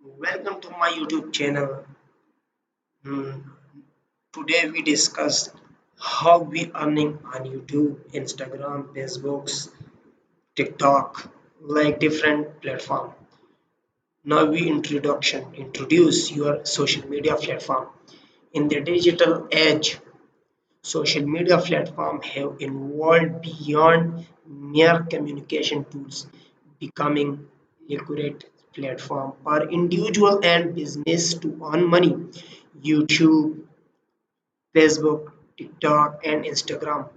Welcome to my YouTube channel. Hmm, Today we discuss how we earning on YouTube, Instagram, Facebook, TikTok, like different platform. Now we introduce your social media platform. In the digital age, social media platforms have evolved beyond mere communication tools, becoming liquid platform for individual and business to earn money. YouTube, Facebook, TikTok, and Instagram.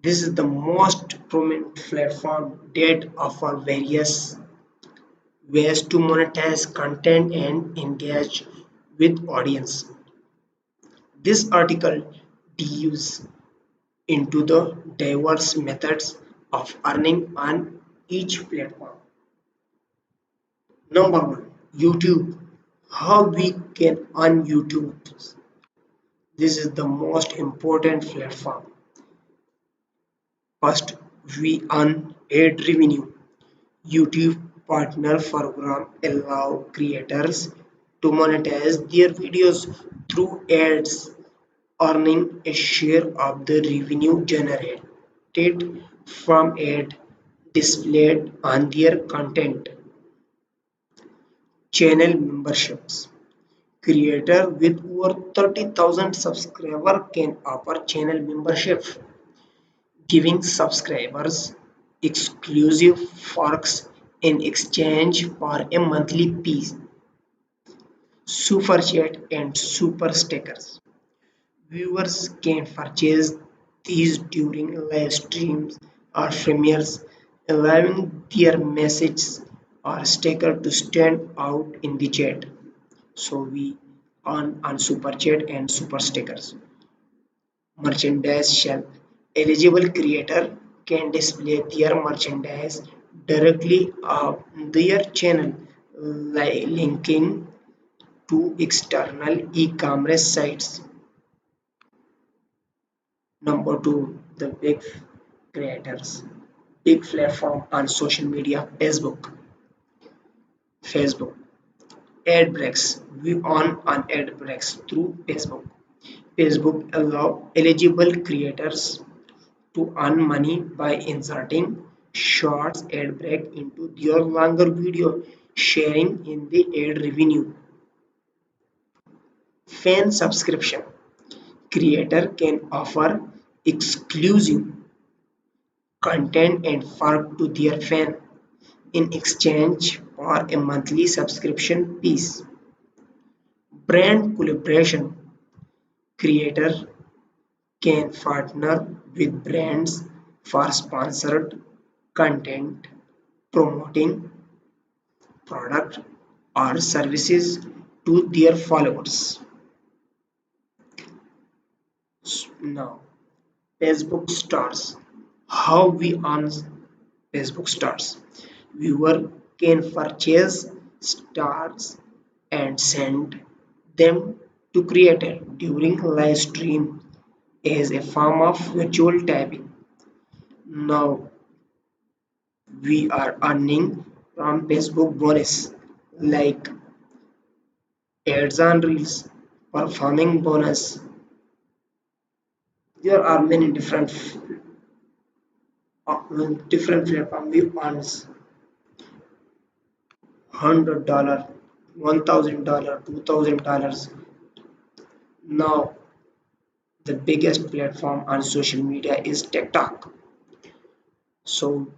This is the most prominent platform that offer various ways to monetize content and engage with audience. This article dives into the diverse methods of earning on each platform. Number one, YouTube. How we can earn YouTube. This is the most important platform. First, we earn ad revenue. YouTube Partner Program allow creators to monetize their videos through ads, earning a share of the revenue generated from ad displayed on their content. Channel memberships. Creator with over 30,000 subscribers can offer channel membership, giving subscribers exclusive perks in exchange for a monthly fee. Super chat and super stickers. Viewers can purchase these during live streams or premieres, allowing their messages or sticker to stand out in the chat. So we earn on super chat and super stickers. Merchandise shelf. Eligible creator can display their merchandise directly on their channel, linking to external e-commerce sites. Number two, the big creators. Big platform on social media, Facebook. Ad breaks. We earn on ad breaks through Facebook. Facebook allow eligible creators to earn money by inserting shorts ad break into their longer video, sharing in the ad revenue. Fan subscription. Creator can offer exclusive content and perk to their fan in exchange for a monthly subscription piece. Brand collaboration. Creator can partner with brands for sponsored content, promoting product or services to their followers. Now, Facebook stars. How we earn Facebook stars. Viewer can purchase stars and send them to creator during live stream as a form of virtual tapping. Now we are earning from Facebook bonus like ads on reels, performing bonus. There are many different platform we earns $100, $1,000, $2,000. Now the biggest platform on social media is TikTok. So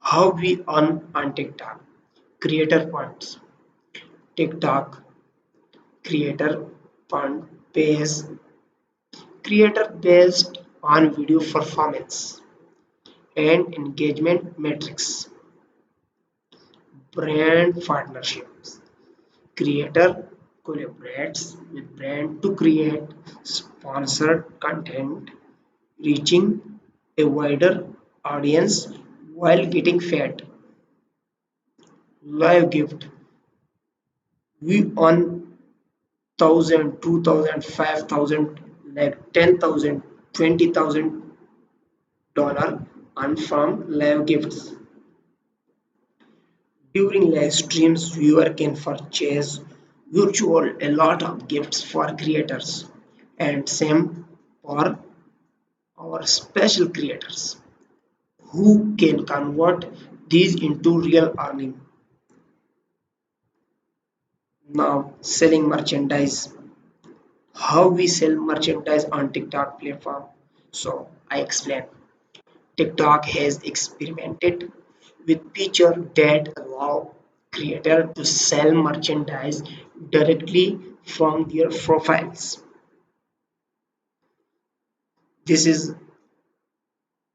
how we earn on TikTok? Creator funds. TikTok creator fund pays creator based on video performance and engagement metrics. Brand partnerships. Creator collaborates with brand to create sponsored content, reaching a wider audience while getting fed. Live gift. We earn 1,000, 2,000, 5,000, like 10,000, 20,000 dollar and from live gifts. During live streams, viewer can purchase virtual a lot of gifts for creators and same for our special creators who can convert these into real earning. Now, selling merchandise. How we sell merchandise on TikTok platform. So I explain. TikTok has experimented with features that allow creators to sell merchandise directly from their profiles. This is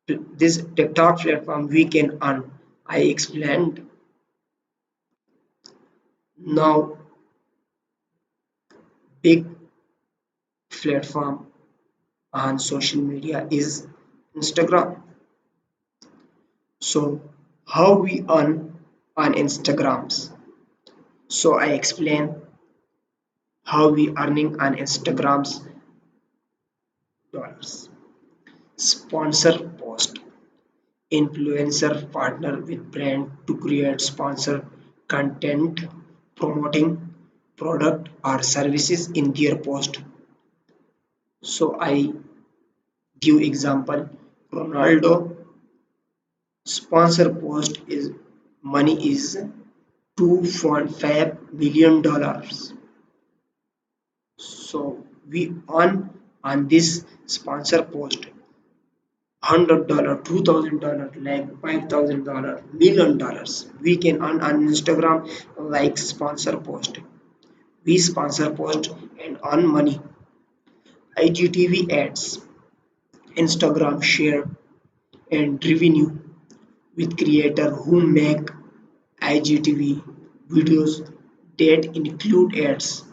this TikTok platform we can earn. I explained. Now big platform on social media is Instagram. So how we earn on Instagrams. So I explain how we earning on Instagrams dollars. Sponsor post. Influencer partner with brand to create sponsored content promoting product or services in their post. So I give example. Ronaldo sponsor post is money is $2.5 billion. So we earn on this sponsor post $100, $2,000, like $5,000, $1 million. We can earn on Instagram like sponsor post. We sponsor post and earn money. IGTV ads, Instagram share and revenue with creator who make IGTV videos that include ads.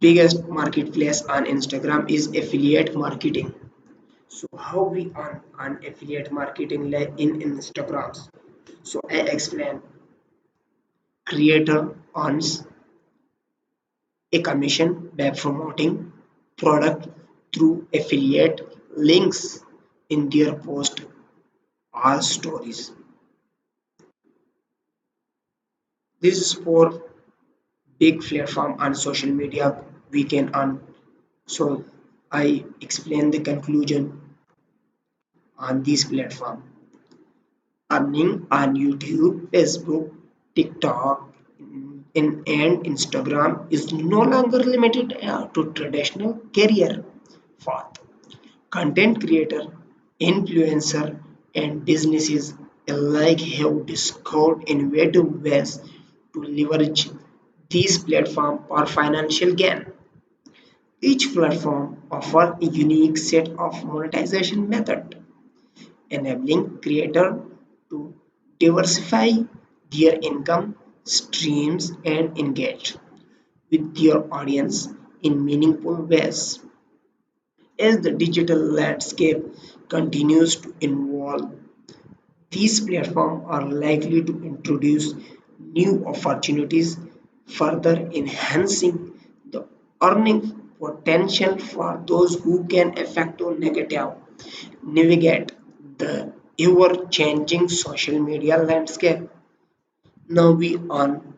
Biggest marketplace on Instagram is affiliate marketing. So how we earn on affiliate marketing like in Instagrams. So I explain creator earns a commission by promoting product through affiliate links in their post or stories. This is for big platform on social media we can earn. So I explain the conclusion on this platform. Earning on YouTube, Facebook, TikTok, and Instagram is no longer limited to traditional career path. Content creator, influencer, and businesses alike have discovered innovative ways to leverage these platforms for financial gain. Each platform offers a unique set of monetization methods, enabling creators to diversify their income streams and engage with their audience in meaningful ways. As the digital landscape continues to evolve, these platforms are likely to introduce new opportunities, further enhancing the earning potential for those who can effectively navigate the ever-changing social media landscape. Now we on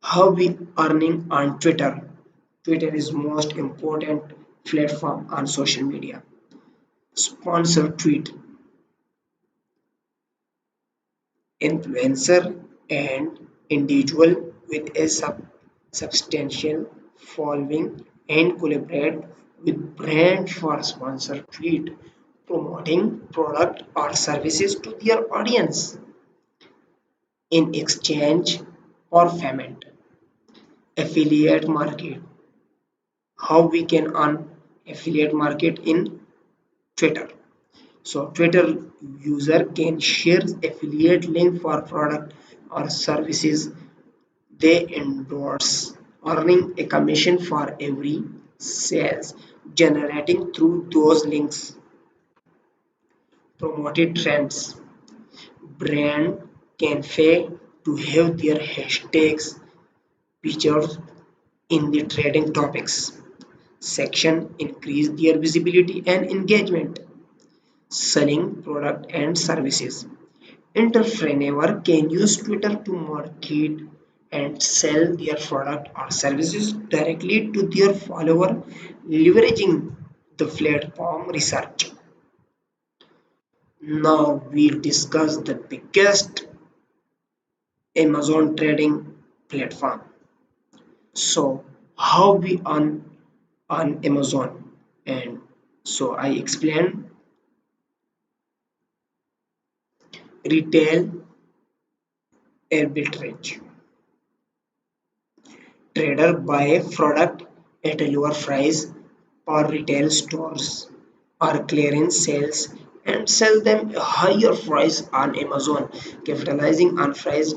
how we earning on Twitter. Twitter is most important platform on social media. Sponsored tweet, influencer and individual with a substantial following and collaborate with brand for sponsored tweet promoting product or services to their audience in exchange for payment. Affiliate market. How we can earn affiliate market in Twitter. So Twitter user can share affiliate link for product or services they endorse, earning a commission for every sales generating through those links. Promoted trends. Brand can pay to have their hashtags featured in the trading topics section, increase their visibility and engagement. selling product and services. Entrepreneur can use Twitter to market and sell their product or services directly to their follower, leveraging the platform research. Now we discuss the biggest Amazon trading platform. So how we earn on Amazon, and so I explain retail arbitrage. Trader buy product at a lower price or retail stores or clearance sales and sell them a higher price on Amazon, capitalizing on price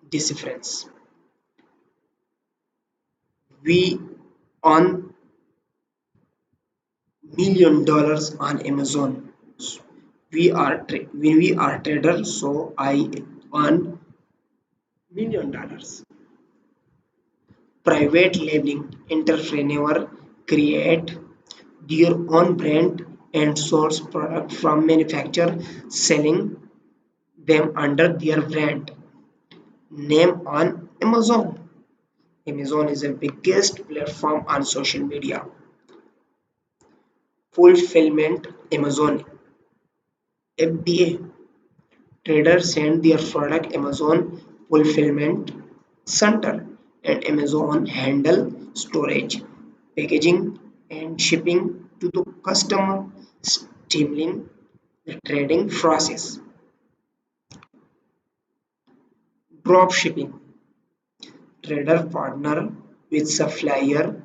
difference. We earn $1 million on Amazon. When we are trader, so I earn $1 million. Private labeling entrepreneur create their own brand and source product from manufacturer, selling them under their brand name on Amazon. Amazon is the biggest platform on social media. Fulfillment Amazon FBA. Traders send their product Amazon fulfillment center and Amazon handle storage, packaging and shipping to the customer, streamlining the trading process. Drop shipping. Trader partner with supplier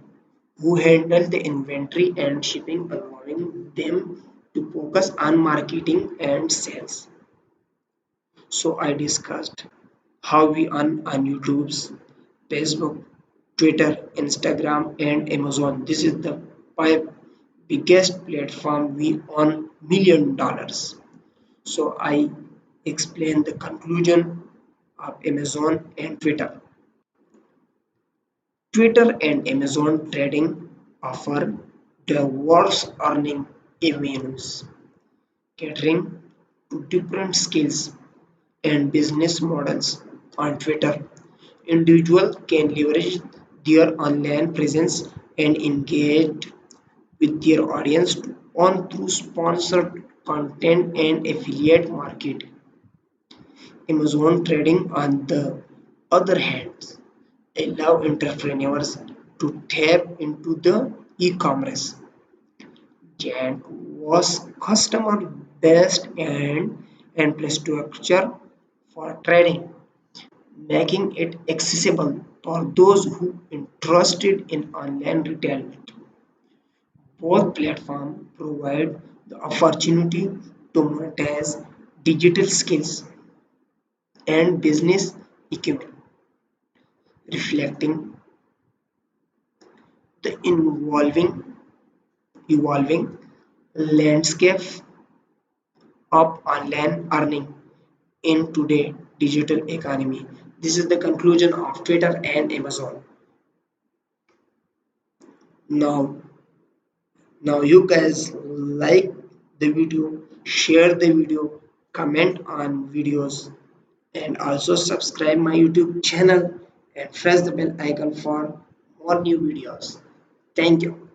who handle the inventory and shipping, allowing them to focus on marketing and sales. So I discussed how we earn on YouTube's, Facebook, Twitter, Instagram, and Amazon. This is the five biggest platform we earn $1 million. So I explain the conclusion of Amazon and Twitter. Twitter and Amazon trading offer diverse earning avenues, catering to different skills and business models. On Twitter, individuals can leverage their online presence and engage with their audience to earn through sponsored content and affiliate marketing. Amazon trading, on the other hand, allow entrepreneurs to tap into the e-commerce giant was customer based and infrastructure for trading, making it accessible for those who interested in online retail. Both platforms provide the opportunity to monetize digital skills and business equipment, reflecting the evolving landscape of online earning in today's digital economy. This is the conclusion of Twitter and Amazon. Now, now you guys like the video, share the video, comment on videos, and also subscribe my YouTube channel and press the bell icon for more new videos. Thank you.